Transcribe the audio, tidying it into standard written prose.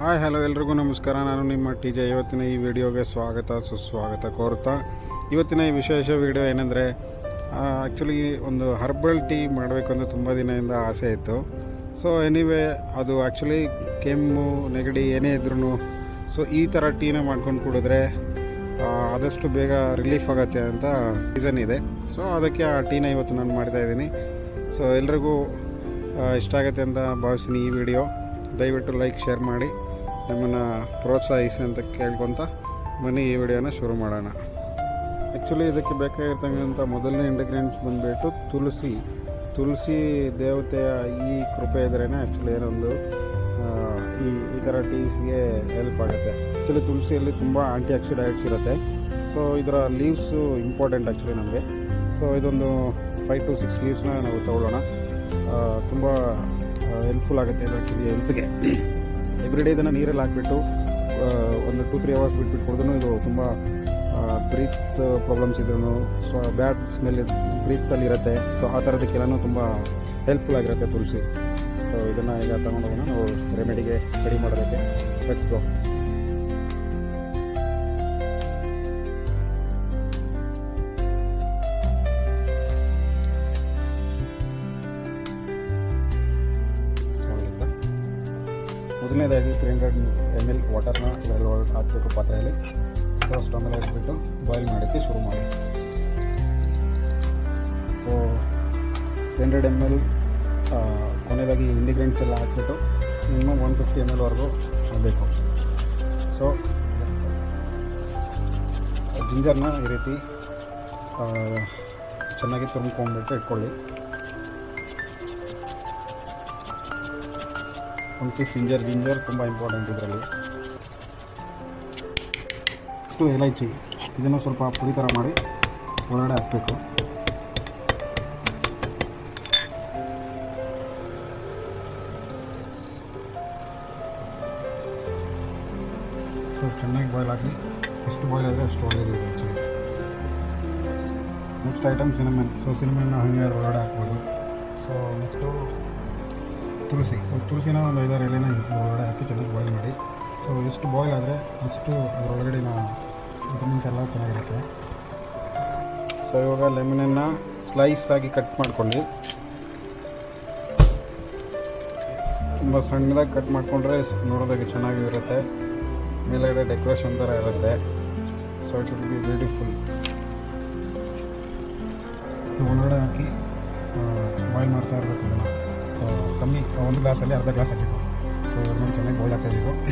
Hi hello ಎಲ್ರಿಗೂ ನಮಸ್ಕಾರ. ನಾನು ನಿಮ್ಮ ಟಿ ಜೆ. ಇವತ್ತಿನ ಈ ವಿಡಿಯೋಗೆ ಸ್ವಾಗತ ಸುಸ್ವಾಗತ ಕೋರ್ತಾ ಇವತ್ತಿನ ಈ ವಿಶೇಷ ವಿಡಿಯೋ ಏನಂದರೆ, ಆ್ಯಕ್ಚುಲಿ ಒಂದು ಹರ್ಬಲ್ ಟೀ ಮಾಡಬೇಕು ಅಂತ ತುಂಬ ದಿನದಿಂದ ಆಸೆ ಇತ್ತು. ಸೊ ಎನಿವೇ ಅದು ಆ್ಯಕ್ಚುಲಿ ಕೆಮ್ಮು ನೆಗಡಿ ಏನೇ ಇದ್ರೂ ಸೊ ಈ ಥರ ಟೀನ ಮಾಡ್ಕೊಂಡು ಕುಡಿದ್ರೆ ಆದಷ್ಟು ಬೇಗ ರಿಲೀಫ್ ಆಗುತ್ತೆ ಅಂತ ರೀಸನ್ ಇದೆ. ಸೊ ಅದಕ್ಕೆ ಆ ಟೀನ ಇವತ್ತು ನಾನು ಮಾಡ್ತಾಯಿದ್ದೀನಿ. ಸೊ ಎಲ್ರಿಗೂ ಇಷ್ಟ ಆಗುತ್ತೆ ಅಂತ ಭಾವಿಸ್ತೀನಿ. ಈ ವಿಡಿಯೋ ದಯವಿಟ್ಟು ಲೈಕ್ ಶೇರ್ ಮಾಡಿ ನಮ್ಮನ್ನು ಪ್ರೋತ್ಸಾಹಿಸಿ ಅಂತ ಕೇಳ್ಕೊತ ಬನ್ನಿ ಈ ವಿಡಿಯೋನ ಶುರು ಮಾಡೋಣ. ಆ್ಯಕ್ಚುಲಿ ಇದಕ್ಕೆ ಬೇಕಾಗಿರ್ತಕ್ಕಂಥ ಮೊದಲನೇ ಇಂಗ್ರೀಡಿಯೆಂಟ್ಸ್ ಬಂದುಬಿಟ್ಟು ತುಳಸಿ ದೇವತೆಯ ಈ ಕೃಪೆ ಇದ್ರೇ ಆ್ಯಕ್ಚುಲಿ ಏನೊಂದು ಈ ಥರ ಟೀಸ್ಗೆ ಹೆಲ್ಪ್ ಆಗುತ್ತೆ. ಆ್ಯಕ್ಚುಲಿ ತುಳಸಿಯಲ್ಲಿ ತುಂಬ ಆ್ಯಂಟಿ ಆಕ್ಸಿಡೆಂಟ್ಸ್ ಇರುತ್ತೆ. ಸೊ ಇದರ ಲೀವ್ಸು ಇಂಪಾರ್ಟೆಂಟ್ ಆ್ಯಕ್ಚುಲಿ ನಮಗೆ. ಸೊ ಇದೊಂದು 5 to 6 ಲೀವ್ಸ್ನ ನಾವು ತಗೊಳ್ಳೋಣ. ತುಂಬ ಹೆಲ್ಪ್ಫುಲ್ ಆಗುತ್ತೆ ಇದು ಆ್ಯಕ್ಚುಲಿ ಹೆಲ್ತ್ಗೆ. ಎವ್ರಿಡೇ ಇದನ್ನು ನೀರಲ್ಲಿ ಹಾಕ್ಬಿಟ್ಟು ಒಂದು 2-3 ಅವರ್ಸ್ ಬಿಟ್ಬಿಟ್ಟು ಕುಡಿದ್ರೂ ಇದು ತುಂಬ ಬ್ರೀತ್ ಪ್ರಾಬ್ಲಮ್ಸ್ ಇದ್ರೂ ಸೊ ಬ್ಯಾಡ್ ಸ್ಮೆಲ್ ಬ್ರೀತಲ್ಲಿ ಇರುತ್ತೆ. ಸೊ ಆ ಥರದಕ್ಕೆಲ್ಲನೂ ತುಂಬ ಹೆಲ್ಪ್ಫುಲ್ ಆಗಿರುತ್ತೆ ತುಳಸಿ. ಸೊ ಇದನ್ನು ಈಗ ತಗೊಂಡೋಗೋಣ ನಾವು ರೆಮಿಡಿಗೆ ರೆಡಿ ಮಾಡೋದಕ್ಕೆ. Let's go. ಮೊದಲನೇದಾಗಿ 300 ml ವಾಟರ್ನ ಇದರಲ್ಲಿ ಹಾಕಬೇಕು ಪಾತ್ರೆಯಲ್ಲಿ. ಸೊ ಸ್ಟವ್ ಮೇಲೆ ಹಾಕಿಬಿಟ್ಟು ಬಾಯ್ಲ್ ಮಾಡೋಕ್ಕೆ ಶುರು ಮಾಡಿ. ಸೊ 300 ml ಕೊನೆಯದಾಗಿ ಇಂಗ್ರೀಡಿಯೆಂಟ್ಸ್ ಎಲ್ಲ ಹಾಕಿಬಿಟ್ಟು ಇನ್ನೂ 150 ml ವರೆಗೂ ಆಗಬೇಕು. ಸೊ ಜಿಂಜರ್ನ ಈ ರೀತಿ ಚೆನ್ನಾಗಿ ತುರ್ಕೊಂಡ್ಬಿಟ್ಟು ಇಟ್ಕೊಳ್ಳಿ. ಒಂದು ಪೀಸ್ ಜಿಂಜರ್ ತುಂಬ ಇಂಪಾರ್ಟೆಂಟ್ ಇದರಲ್ಲಿ. ಇಷ್ಟು ಎಲೈಚಿ ಇದನ್ನು ಸ್ವಲ್ಪ ಪುಡಿ ಥರ ಮಾಡಿ ಒಳಗಡೆ ಹಾಕಬೇಕು. ಸೊ ಚೆನ್ನಾಗಿ ಬಾಯ್ಲ್ ಹಾಕಿ, ಎಷ್ಟು ಬಾಯ್ಲ್ ಆದರೆ ಅಷ್ಟು ಒಳ್ಳೆಯದಿದೆ actually. Next item cinnamon. So ಸಿನಮನ್ನ ಹಂಗೆ ಒಳಗಡೆ ಹಾಕ್ಬೋದು. ಸೊ ನೆಕ್ಸ್ಟು ತುಳಸಿನ ಒಂದು 5-6 ಎಲೆನ ಒಳಗಡೆ ಹಾಕಿ ಚೆನ್ನಾಗಿ ಬಾಯ್ಲ್ ಮಾಡಿ. ಸೊ ಎಷ್ಟು ಬಾಯ್ಲ್ ಆದರೆ ಅಷ್ಟು ಅದರೊಳಗಡೆನ ವಿಟಮಿನ್ಸ್ ಎಲ್ಲ ಚೆನ್ನಾಗಿರುತ್ತೆ. ಸೊ ಇವಾಗ ಲೆಮನನ್ನು ಸ್ಲೈಸ್ ಆಗಿ ಕಟ್ ಮಾಡ್ಕೊಳ್ಳಿ. ತುಂಬ ಸಣ್ಣದಾಗಿ ಕಟ್ ಮಾಡಿಕೊಂಡ್ರೆ ನೋಡೋದಕ್ಕೆ ಚೆನ್ನಾಗಿರುತ್ತೆ. ಮೇಲೆಗಡೆ ಡೆಕೋರೇಷನ್ ಥರ ಇರುತ್ತೆ. So it will be beautiful. So ಒಳಗಡೆ ಹಾಕಿ ಬಾಯ್ಲ್ ಮಾಡ್ತಾ ಇರಬೇಕು. ಅದನ್ನು ಕಮ್ಮಿ ಒಂದು ಗ್ಲಾಸಲ್ಲಿ ಅರ್ಧ ಗ್ಲಾಸ್ ಹಾಕಬೇಕು. ಸೊ ಅದನ್ನು ಚೆನ್ನಾಗಿ ಬಾಯ್ಲ್ ಆಗ್ತಾಯಿದ್ದು.